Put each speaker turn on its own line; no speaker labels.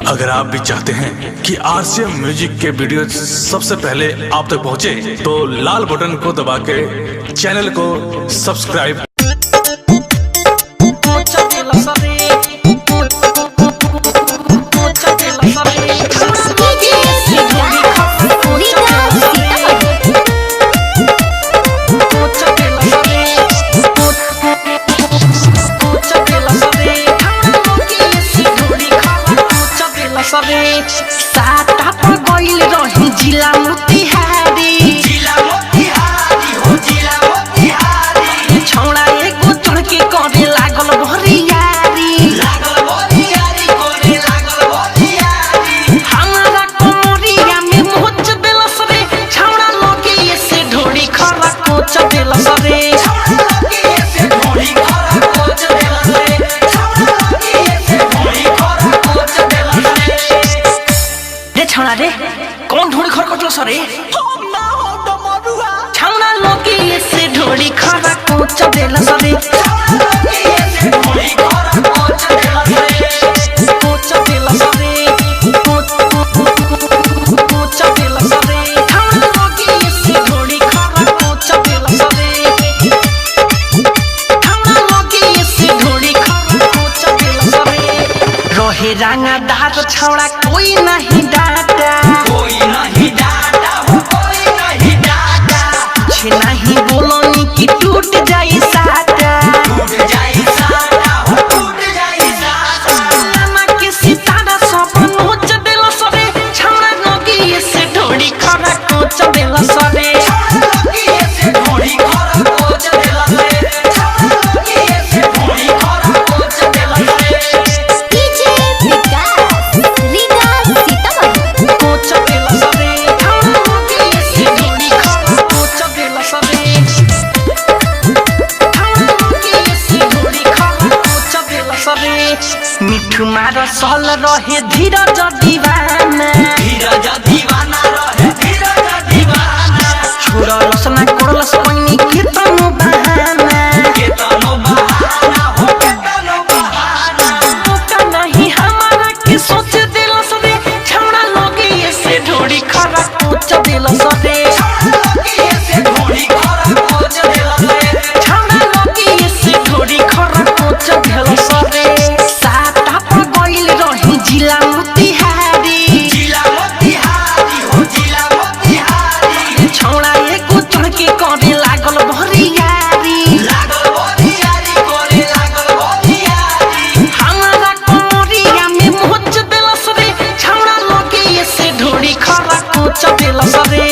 अगर आप भी चाहते हैं कि आरसीएम म्यूजिक के वीडियो सबसे पहले आप तक पहुंचे, तो लाल बटन को दबा के चैनल को सब्सक्राइब
साटा पर गइल रही जिला मोतिहारी हो जिला मोतिहारी छौड़ा एगो चढ़ के करे लागल भरियारी हमारा कोमरिया में मोच देलस रे छौड़ा लगे से ढोड़ी खरा कोच देलस रे छौड़ा रे कौन ढोड़ी खर कटलो सरे हम ना हो तो मरुआ छौड़ा लोगी से ढोड़ी खरा कोच देला सरे छौड़ा लोगी से ढोड़ी खरा कोच देला सरे कोच देला सरे कोच देला सरे छौड़ा लोगी से ढोड़ी खरा कोच देला सरे छौड़ा लोगी से ढोड़ी खरा कोच देला सरे रोहे रंगा दार छौड़ा कोई नहीं नहीं बोलोनी कि टूट जाई साटा लामा के सितारा सब नोच देला सरे छौड़ा नगी से ढोड़ी खरा कोच देला सरे मिठू मार सल रहे धीरज दीवाना छोड़लस ना करलस कोइनी केतनो बहाना मौका नहीं हमारा के सोच देलस रे छौड़ा लगे से ढोड़ी खरा कोच देलस रे जिला मोतिहारी हो जिला मोतिहारी छौड़ा एगो चढ़ के करे लागल भरियारी हमारा कोमरिया में मोच देलस रे छौड़ा लगे से ढोड़ी खरा कोच देलस रे